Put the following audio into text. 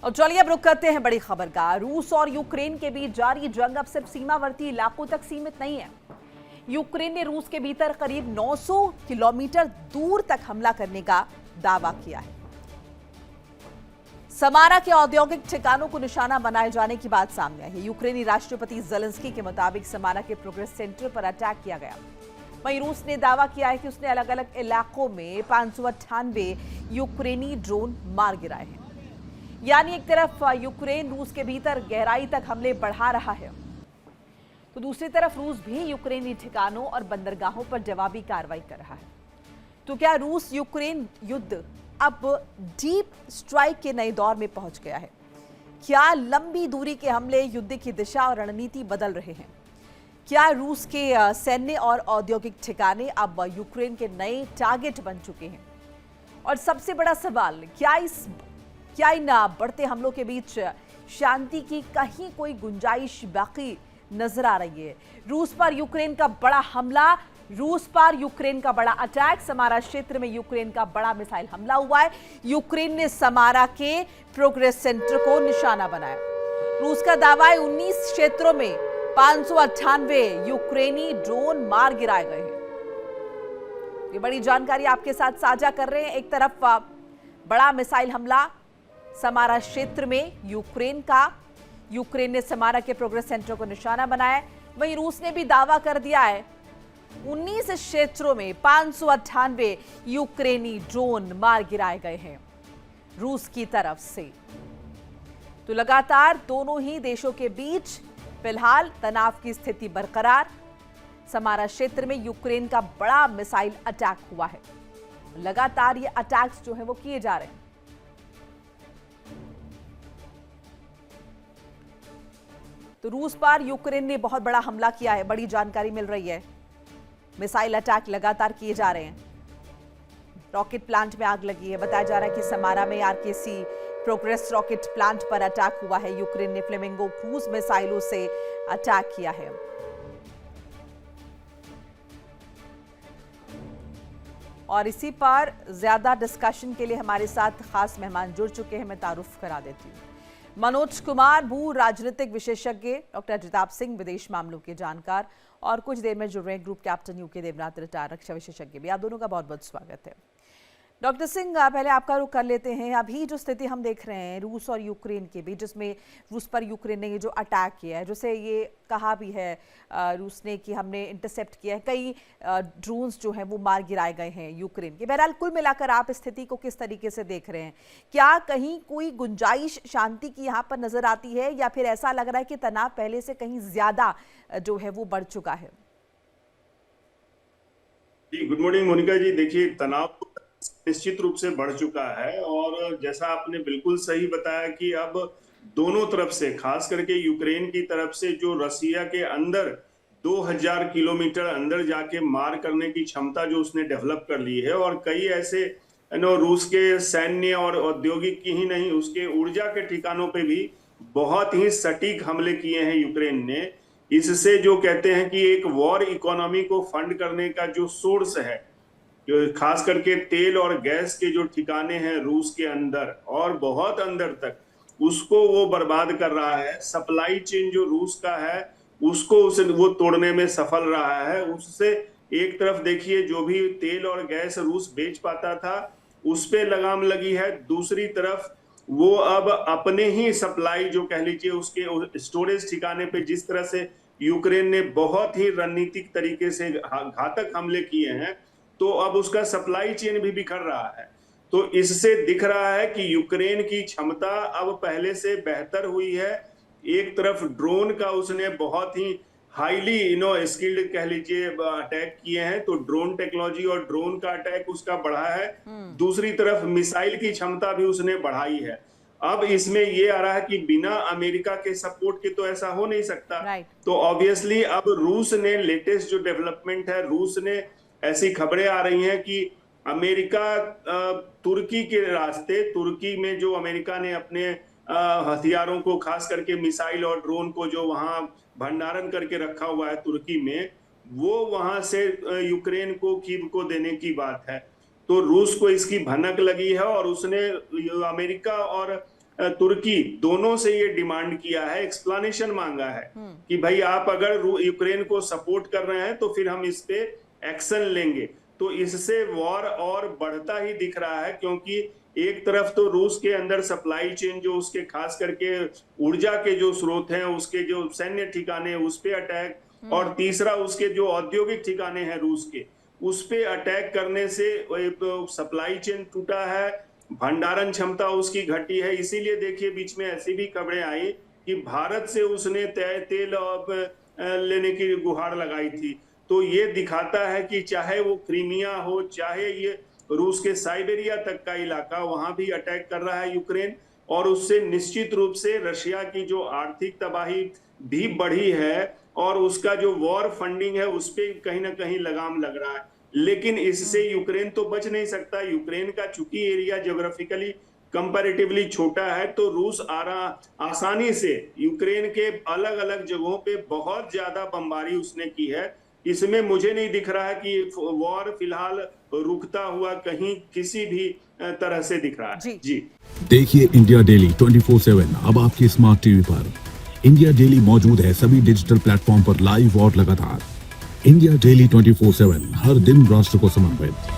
और चलिए अब रुक करते हैं बड़ी खबर का। रूस और यूक्रेन के बीच जारी जंग अब सिर्फ सीमावर्ती इलाकों तक सीमित नहीं है। यूक्रेन ने रूस के भीतर करीब 900 किलोमीटर दूर तक हमला करने का दावा किया है। समारा के औद्योगिक ठिकानों को निशाना बनाए जाने की बात सामने आई है। यूक्रेनी राष्ट्रपति ज़ेलेंस्की के मुताबिक समारा के प्रोग्रेस सेंटर पर अटैक किया गया। वहीं रूस ने दावा किया है कि उसने अलग अलग इलाकों में 598 यूक्रेनी ड्रोन मार गिराए हैं। यानी एक तरफ यूक्रेन रूस के भीतर गहराई तक हमले बढ़ा रहा है, तो दूसरी तरफ रूस भी यूक्रेनी ठिकानों और बंदरगाहों पर जवाबी कार्रवाई कर रहा है। तो क्या रूस यूक्रेन युद्ध अब डीप स्ट्राइक के नए दौर में पहुंच गया है? क्या लंबी दूरी के हमले युद्ध की दिशा और रणनीति बदल रहे हैं? क्या रूस के सैन्य और औद्योगिक ठिकाने अब यूक्रेन के नए टारगेट बन चुके हैं? और सबसे बड़ा सवाल, क्या इन बढ़ते हमलों के बीच शांति की कहीं कोई गुंजाइश बाकी नजर आ रही है? रूस पर यूक्रेन का बड़ा हमला, रूस पर यूक्रेन का बड़ा अटैक। समारा क्षेत्र में यूक्रेन का बड़ा मिसाइल हमला हुआ है। यूक्रेन ने समारा के प्रोग्रेस सेंटर को निशाना बनाया। रूस का दावा है 19 क्षेत्रों में 598 यूक्रेनी ड्रोन मार गिराए गए हैं। ये बड़ी जानकारी आपके साथ साझा कर रहे हैं। एक तरफ बड़ा मिसाइल हमला समारा क्षेत्र में यूक्रेन ने समारा के प्रोग्रेस सेंटर को निशाना बनाया। वहीं रूस ने भी दावा कर दिया है 19 क्षेत्रों में 598 यूक्रेनी ड्रोन मार गिराए गए हैं रूस की तरफ से। तो लगातार दोनों ही देशों के बीच फिलहाल तनाव की स्थिति बरकरार। समारा क्षेत्र में यूक्रेन का बड़ा मिसाइल अटैक हुआ है। लगातार ये अटैक्स जो है वो किए जा रहे हैं। तो रूस पर यूक्रेन ने बहुत बड़ा हमला किया है, बड़ी जानकारी मिल रही है। मिसाइल अटैक लगातार किए जा रहे हैं। रॉकेट प्लांट में आग लगी है। बताया जा रहा है कि समारा में आरकेसी प्रोग्रेस रॉकेट प्लांट पर अटैक हुआ है। यूक्रेन ने फ्लेमिंगो क्रूज मिसाइलों से अटैक किया है। और इसी पर ज्यादा डिस्कशन के लिए हमारे साथ खास मेहमान जुड़ चुके हैं। मैं तारुफ करा देती हूँ। मनोज कुमार, भू राजनीतिक विशेषज्ञ, डॉक्टर जिताब सिंह, विदेश मामलों के जानकार, और कुछ देर में जुड़ रहे हैं group captain U K Devnath, retired रक्षा विशेषज्ञ भी। आप दोनों का बहुत बहुत स्वागत है। डॉक्टर सिंह, पहले आपका रुख कर लेते हैं। अभी जो स्थिति हम देख रहे हैं रूस और यूक्रेन के बीच, जिसमें रूस पर यूक्रेन ने ये जो अटैक किया है, जैसे ये कहा भी है रूस ने कि हमने इंटरसेप्ट किया है, कई ड्रोन्स जो हैं वो मार गिराए गए हैं यूक्रेन के। बहरहाल कुल मिलाकर आप स्थिति को किस तरीके से देख रहे हैं? क्या कहीं कोई गुंजाइश शांति की यहाँ पर नजर आती है, या फिर ऐसा लग रहा है कि तनाव पहले से कहीं ज्यादा जो है वो बढ़ चुका है? जी, गुड मॉर्निंग मोनिका जी। देखिए, तनाव निश्चित रूप से बढ़ चुका है, और जैसा आपने बिल्कुल सही बताया कि अब दोनों तरफ से, खास करके यूक्रेन की तरफ से, जो रसिया के अंदर 2000 किलोमीटर अंदर जाके मार करने की क्षमता जो उसने डेवलप कर ली है, और कई ऐसे रूस के सैन्य और औद्योगिक की ही नहीं, उसके ऊर्जा के ठिकानों पे भी बहुत ही सटीक हमले किए हैं यूक्रेन ने। इससे जो कहते हैं कि एक वॉर इकोनॉमी को फंड करने का जो सोर्स है, जो खास करके तेल और गैस के जो ठिकाने हैं रूस के अंदर और बहुत अंदर तक, उसको वो बर्बाद कर रहा है। सप्लाई चेन जो रूस का है उसको वो तोड़ने में सफल रहा है। उससे एक तरफ देखिए, जो भी तेल और गैस रूस बेच पाता था उस पे लगाम लगी है। दूसरी तरफ वो अब अपने ही सप्लाई, जो कह लीजिए उसके स्टोरेज ठिकाने पे, जिस तरह से यूक्रेन ने बहुत ही रणनीतिक तरीके से घातक हमले किए हैं, तो अब उसका सप्लाई चेन भी बिखर रहा है। तो इससे दिख रहा है कि यूक्रेन की क्षमता अब पहले से बेहतर हुई है। एक तरफ ड्रोन का उसने बहुत ही हाईली स्किल्ड कह लीजिए अटैक किए हैं, तो ड्रोन टेक्नोलॉजी और ड्रोन का अटैक उसका बढ़ा है। दूसरी तरफ मिसाइल की क्षमता भी उसने बढ़ाई है। अब इसमें ये आ रहा है कि बिना अमेरिका के सपोर्ट के तो ऐसा हो नहीं सकता। तो ऑब्वियसली अब रूस ने, लेटेस्ट जो डेवलपमेंट है, रूस ने, ऐसी खबरें आ रही हैं कि अमेरिका तुर्की के रास्ते, तुर्की में जो अमेरिका ने अपने हथियारों को, खास करके मिसाइल और ड्रोन को जो वहां भंडारण करके रखा हुआ है तुर्की में, वो वहां से यूक्रेन को, कीव को देने की बात है। तो रूस को इसकी भनक लगी है, और उसने अमेरिका और तुर्की दोनों से ये डिमांड किया है, एक्सप्लेनेशन मांगा है कि भाई आप अगर यूक्रेन को सपोर्ट कर रहे हैं तो फिर हम इस पे एक्शन लेंगे। तो इससे वॉर और बढ़ता ही दिख रहा है, क्योंकि एक तरफ तो रूस के अंदर सप्लाई चेन जो उसके खास करके ऊर्जा के जो स्रोत हैं, उसके जो सैन्य ठिकाने उस पे अटैक, और तीसरा उसके जो औद्योगिक ठिकाने हैं रूस के, उस पे अटैक करने से सप्लाई चेन टूटा है, भंडारण क्षमता उसकी घटी है। इसीलिए देखिए बीच में ऐसी भी खबरें आई कि भारत से उसने तेल लेने की गुहार लगाई थी। तो ये दिखाता है कि चाहे वो क्रीमिया हो, चाहे ये रूस के साइबेरिया तक का इलाका, वहां भी अटैक कर रहा है यूक्रेन, और उससे निश्चित रूप से रशिया की जो आर्थिक तबाही भी बढ़ी है और उसका जो वॉर फंडिंग है उस पे कहीं ना कहीं लगाम लग रहा है। लेकिन इससे यूक्रेन तो बच नहीं सकता। यूक्रेन का चूंकि एरिया ज्योग्राफिकली कंपैरेटिवली छोटा है, तो रूस आसानी से यूक्रेन के अलग अलग जगहों पे बहुत ज्यादा बमबारी उसने की है। इसमें मुझे नहीं दिख रहा है कि वॉर फिलहाल रुकता हुआ कहीं किसी भी तरह से दिख रहा है। जी देखिए इंडिया डेली 24/7 अब आपके स्मार्ट टीवी पर। इंडिया डेली मौजूद है सभी डिजिटल प्लेटफॉर्म पर लाइव और लगातार। इंडिया डेली 24/7 हर दिन राष्ट्र को समर्पित।